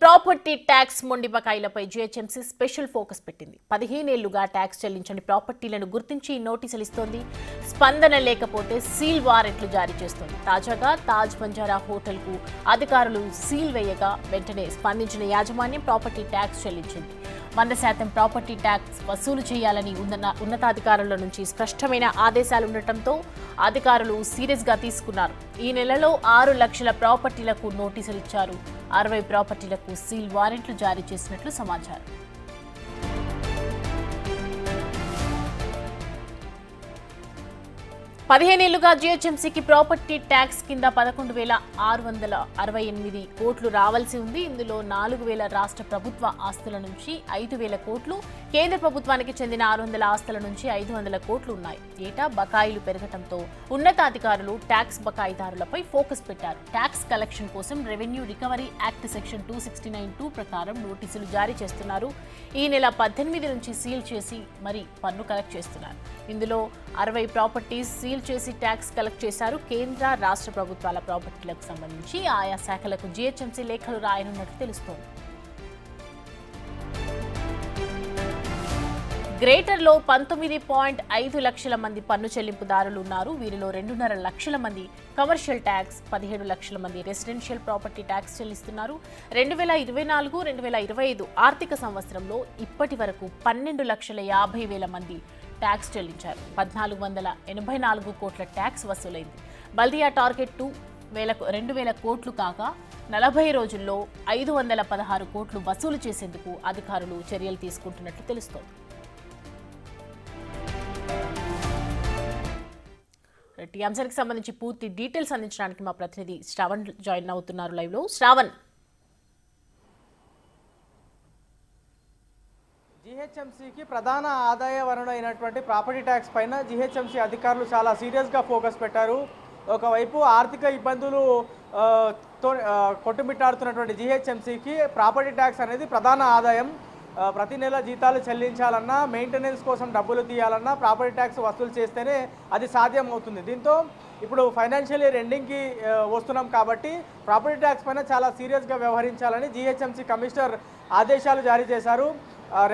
Property tax మొండి బకాయిలపై GHMC special focus పెట్టింది. 15 ఏళ్లుగా ట్యాక్స్ చెల్లించని ప్రాపర్టీలను గుర్తించి నోటీసులు ఇస్తోంది. స్పందన లేకపోతే సీల్ వారెంట్లు జారీ చేస్తోంది. తాజాగా తాజ్ బంజారా హోటల్కు అధికారులు సీల్ వేయగా వెంటనే స్పందించిన యాజమాన్యం ప్రాపర్టీ ట్యాక్స్ చెల్లించింది. 100% ప్రాపర్టీ ట్యాక్స్ వసూలు చేయాలని ఉన్నతాధికారుల నుంచి స్పష్టమైన ఆదేశాలు ఉండటంతో అధికారులు సీరియస్గా తీసుకున్నారు. ఈ నెలలో 6 లక్షల ప్రాపర్టీలకు నోటీసులు ఇచ్చారు. 60 ప్రాపర్టీలకు సీల్ వారెంట్లు జారీ చేసినట్లు సమాచారం. పదిహేనేళ్లుగా జీహెచ్ఎంసీకి ప్రాపర్టీ ట్యాక్స్ కింద 11,668 కోట్లు రావాల్సి ఉంది. ఇందులో 4,000 రాష్ట్ర ప్రభుత్వ ఆస్తుల నుంచి 5,000 కోట్లు, కేంద్ర ప్రభుత్వానికి చెందిన 600 ఆస్తుల నుంచి 500 కోట్లు ఉన్నాయి. ఏటా బకాయిలు పెరగడంతో ఉన్నతాధికారులు ట్యాక్స్ బకాయిదారులపై ఫోకస్ పెట్టారు. ట్యాక్స్ కలెక్షన్ కోసం రెవెన్యూ రికవరీ యాక్ట్ సెక్షన్ 269(2) ప్రకారం నోటీసులు జారీ చేస్తున్నారు. ఈ నెల 18 నుంచి సీల్ చేసి మరి పన్ను కలెక్ట్ చేస్తున్నారు. ఇందులో 60 ప్రాపర్టీస్ సీల్ చేసి ట్యాక్స్ కలెక్ట్ చేశారు. కేంద్ర రాష్ట్ర ప్రభుత్వాల ప్రాపర్టీలకు సంబంధించి ఆయా శాఖలకు జీహెచ్ఎంసీ లేఖలు రాయనున్నట్లు తెలుస్తోంది. గ్రేటర్లో 19.5 లక్షల మంది పన్ను చెల్లింపుదారులు ఉన్నారు. వీరిలో 2.5 లక్షల మంది కమర్షియల్ ట్యాక్స్, 17 లక్షల మంది రెసిడెన్షియల్ ప్రాపర్టీ ట్యాక్స్ చెల్లిస్తున్నారు. 2024-2025 ఆర్థిక సంవత్సరంలో ఇప్పటి వరకు 12,50,000 మంది ట్యాక్స్ చెల్లించారు. 1,484 కోట్ల ట్యాక్స్ వసూలైంది. బల్దియా టార్గెట్ 2,000 కోట్లు కాగా 40 రోజుల్లో 516 కోట్లు వసూలు చేసేందుకు అధికారులు చర్యలు తీసుకుంటున్నట్లు తెలుస్తోంది. ఈ అంశానికి సంబంధించి పూర్తి డీటెయిల్స్ అందించడానికి మా ప్రతినిధి శ్రావణ్ జాయిన్ అవుతున్నారు లైవ్ లో. శ్రావణ్, జీహెచ్ఎంసీకి ప్రధాన ఆదాయ వనరు అయినటువంటి ప్రాపర్టీ ట్యాక్స్ పైన జీహెచ్ఎంసీ అధికారులు చాలా సీరియస్గా ఫోకస్ పెట్టారు. ఒకవైపు ఆర్థిక ఇబ్బందులు కొట్టుమిట్టాడుతున్నటువంటి జీహెచ్ఎంసీకి ప్రాపర్టీ ట్యాక్స్ అనేది ప్రధాన ఆదాయం. ప్రతి నెల జీతాలు చెల్లించాలన్నా, మెయింటెనెన్స్ కోసం డబ్బులు తీయాలన్నా ప్రాపర్టీ ట్యాక్స్ వసూలు చేస్తేనే అది సాధ్యం అవుతుంది. దీంతో ఇప్పుడు ఫైనాన్షియల్ ఇయర్ ఎండింగ్కి వస్తున్నాం కాబట్టి ప్రాపర్టీ ట్యాక్స్ పైన చాలా సీరియస్గా వ్యవహరించాలని జీహెచ్ఎంసీ కమిషనర్ ఆదేశాలు జారీ చేశారు.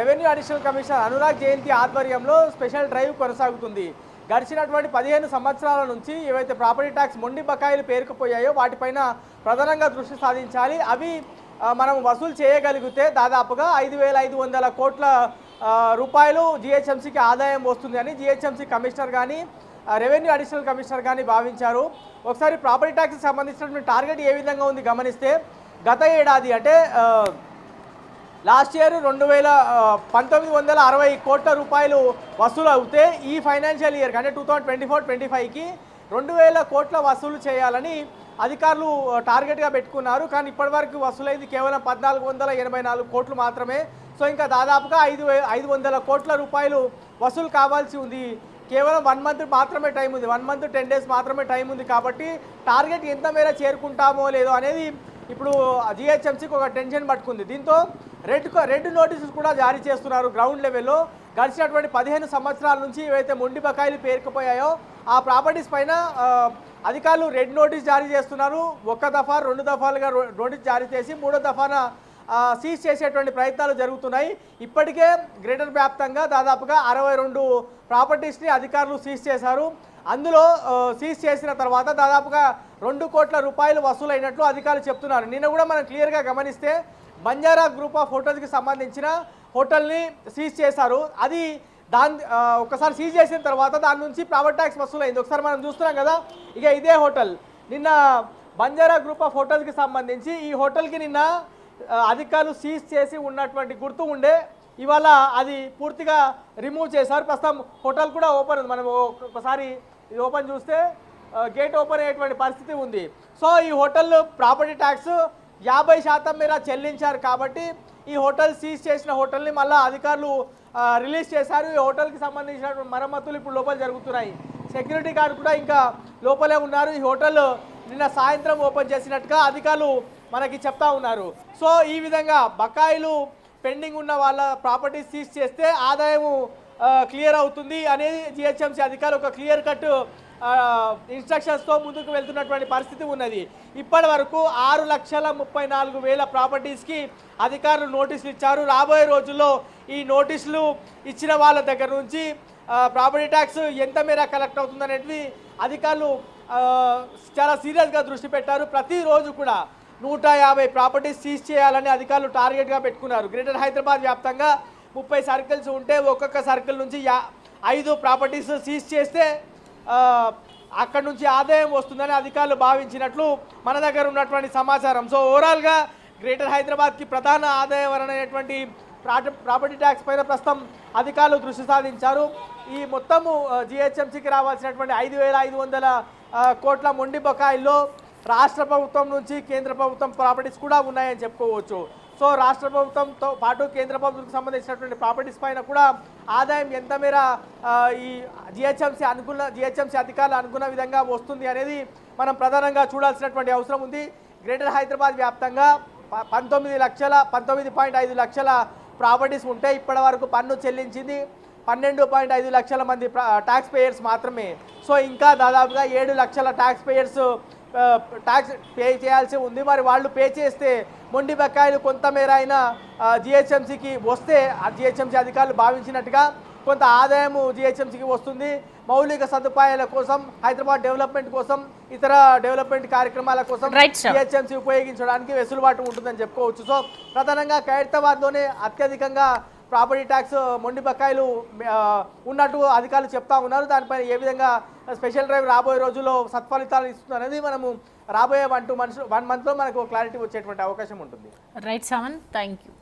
రెవెన్యూ అడిషనల్ కమిషనర్ అనురాగ్ జయంతి ఆధ్వర్యంలో స్పెషల్ డ్రైవ్ కొనసాగుతుంది. గడిచినటువంటి 15 సంవత్సరాల నుంచి ఏవైతే ప్రాపర్టీ ట్యాక్స్ మొండి బకాయిలు పేరుకుపోయాయో వాటిపైన ప్రధానంగా దృష్టి సాధించాలి. అవి మనం వసూలు చేయగలిగితే దాదాపుగా 5,500 కోట్ల రూపాయలు జీహెచ్ఎంసీకి ఆదాయం వస్తుంది అని జీహెచ్ఎంసీ కమిషనర్ కానీ రెవెన్యూ అడిషనల్ కమిషనర్ కానీ భావించారు. ఒకసారి ప్రాపర్టీ ట్యాక్స్కి సంబంధించినటువంటి టార్గెట్ ఏ విధంగా ఉంది గమనిస్తే, గత ఏడాది అంటే లాస్ట్ ఇయర్ 1960 కోట్ల రూపాయలు వసూలు అవుతే ఈ ఫైనాన్షియల్ ఇయర్ అంటే 2024-25కి 2,000 కోట్ల వసూలు చేయాలని అధికారులు టార్గెట్గా పెట్టుకున్నారు. కానీ ఇప్పటివరకు వసూలైంది కేవలం 1,484 కోట్లు మాత్రమే. సో ఇంకా దాదాపుగా 500 కోట్ల రూపాయలు వసూలు కావాల్సి ఉంది. కేవలం 1 మంత్ మాత్రమే టైం ఉంది, 1 మంత్ 10 డేస్ మాత్రమే టైం ఉంది. కాబట్టి టార్గెట్ ఎంత మేర చేరుకుంటామో లేదో అనేది ఇప్పుడు జీహెచ్ఎంసీకి ఒక టెన్షన్ పట్టుకుంది. దీంతో రెడ్ నోటీసులు కూడా జారీ చేస్తున్నారు గ్రౌండ్ లెవెల్లో. గడిచినటువంటి 15 సంవత్సరాల నుంచి ఏవైతే మొండి బకాయిలు పేరుకుపోయాయో ఆ ప్రాపర్టీస్ పైన అధికారులు రెడ్ నోటీస్ జారీ చేస్తున్నారు. 1 దఫా 2 దఫాలుగా నోటీస్ జారీ చేసి 3వ దఫాన సీజ్ చేసేటువంటి ప్రయత్నాలు జరుగుతున్నాయి. ఇప్పటికే గ్రేటర్ వ్యాప్తంగా దాదాపుగా 62 ప్రాపర్టీస్ని అధికారులు సీజ్ చేశారు. అందులో సీజ్ చేసిన తర్వాత దాదాపుగా 2 కోట్ల రూపాయలు వసూలైనట్లు అధికారులు చెప్తున్నారు. నిన్న కూడా మనం క్లియర్గా గమనిస్తే బంజారా గ్రూప్ ఆఫ్ హోటల్స్కి సంబంధించిన హోటల్ని సీజ్ చేశారు. అది ఒకసారి సీజ్ చేసిన తర్వాత దాని నుంచి ప్రాపర్టీ ట్యాక్స్ వసూలైంది. ఒకసారి మనం చూస్తున్నాం కదా, ఇక ఇదే హోటల్ నిన్న బంజారా గ్రూప్ ఆఫ్ హోటల్స్కి సంబంధించి ఈ హోటల్కి నిన్న అధికారులు సీజ్ చేసి ఉన్నటువంటి గుర్తు ఉండే, ఇవాళ అది పూర్తిగా రిమూవ్ చేశారు. ప్రస్తుతం హోటల్ కూడా ఓపెన్ ఉంది. మనం ఒకసారి ఇది ఓపెన్ చూస్తే గేట్ ఓపెన్ అయ్యేటువంటి పరిస్థితి ఉంది. సో ఈ హోటల్ ప్రాపర్టీ ట్యాక్స్ 50% మేర చెల్లించారు కాబట్టి ఈ హోటల్ సీజ్ చేసిన హోటల్ని మళ్ళీ అధికారులు రిలీజ్ చేశారు. ఈ హోటల్కి సంబంధించిన మరమ్మతులు ఇప్పుడు లోపల జరుగుతున్నాయి. సెక్యూరిటీ గార్డు కూడా ఇంకా లోపలే ఉన్నారు. ఈ హోటల్ నిన్న సాయంత్రం ఓపెన్ చేసినట్టుగా అధికారులు మనకి చెప్తా ఉన్నారు. సో ఈ విధంగా బకాయిలు పెండింగ్ ఉన్న వాళ్ళ ప్రాపర్టీ సీజ్ చేస్తే ఆదాయము క్లియర్ అవుతుంది అనేది జీహెచ్ఎంసీ అధికారులు ఒక క్లియర్ కట్ ఇన్స్ట్రక్షన్స్తో ముందుకు వెళ్తున్నటువంటి పరిస్థితి ఉన్నది. ఇప్పటి వరకు 6,34,000 ప్రాపర్టీస్కి అధికారులు నోటీసులు ఇచ్చారు. రాబోయే రోజుల్లో ఈ నోటీసులు ఇచ్చిన వాళ్ళ దగ్గర నుంచి ప్రాపర్టీ ట్యాక్స్ ఎంత మేర కలెక్ట్ అవుతుందనేది అధికారులు చాలా సీరియస్గా దృష్టి పెట్టారు. ప్రతిరోజు కూడా 150 ప్రాపర్టీస్ సీజ్ చేయాలని అధికారులు టార్గెట్గా పెట్టుకున్నారు. గ్రేటర్ హైదరాబాద్ వ్యాప్తంగా 30 సర్కిల్స్ ఉంటే ఒక్కొక్క సర్కిల్ నుంచి 5 ప్రాపర్టీస్ సీజ్ చేస్తే అక్కడ నుంచి ఆదాయం వస్తుందని అధికారులు భావించినట్లు మన దగ్గర ఉన్నటువంటి సమాచారం. సో ఓవరాల్గా గ్రేటర్ హైదరాబాద్కి ప్రధాన ఆదాయ వనరైనటువంటి ప్రాపర్టీ ట్యాక్స్ పైన ప్రస్తుతం అధికారులు దృష్టి సాధించారు. ఈ మొత్తము జిహెచ్ఎంసీకి రావాల్సినటువంటి 5,500 కోట్ల మొండి బకాయిల్లో రాష్ట్ర ప్రభుత్వం నుంచి కేంద్ర ప్రభుత్వం ప్రాపర్టీస్ కూడా ఉన్నాయని చెప్పుకోవచ్చు. సో రాష్ట్ర ప్రభుత్వంతో పాటు కేంద్ర ప్రభుత్వంకి సంబంధించినటువంటి ప్రాపర్టీస్ పైన కూడా ఆదాయం ఎంత మేర ఈ జిహెచ్ఎంసీ అధికారులు అనుకున్న విధంగా వస్తుంది అనేది మనం ప్రధానంగా చూడాల్సినటువంటి అవసరం ఉంది. గ్రేటర్ హైదరాబాద్ వ్యాప్తంగా 19.5 లక్షల ప్రాపర్టీస్ ఉంటే ఇప్పటి వరకు పన్ను చెల్లించింది 12.5 లక్షల మంది ట్యాక్స్ పేయర్స్ మాత్రమే. సో ఇంకా దాదాపుగా 7 లక్షల ట్యాక్స్ పేయర్స్ ట్యాక్స్ పే చేయాల్సి ఉంది. మరి వాళ్ళు పే చేస్తే మొండి బకాయిలు కొంతమేర అయినా జిహెచ్ఎంసీకి వస్తే జిహెచ్ఎంసీ అధికారులు భావించినట్టుగా కొంత ఆదాయము జిహెచ్ఎంసీకి వస్తుంది. మౌలిక సదుపాయాల కోసం, హైదరాబాద్ డెవలప్మెంట్ కోసం, ఇతర డెవలప్మెంట్ కార్యక్రమాల కోసం జిహెచ్ఎంసీ ఉపయోగించడానికి వెసులుబాటు ఉంటుందని చెప్పుకోవచ్చు. సో ప్రధానంగా ఖైరతాబాద్లోనే అత్యధికంగా ప్రాపర్టీ ట్యాక్స్ మొండి బకాయిలు ఉన్నట్టు అధికారులు చెప్తా ఉన్నారు. దానిపైన ఏ విధంగా స్పెషల్ డ్రైవ్ రాబోయే రోజుల్లో సత్ఫలితాలు ఇస్తుంది అనేది మనము రాబోయే 1 మంత్లో మనకు క్లారిటీ వచ్చేటువంటి అవకాశం ఉంటుంది. Right సామన్, thank you.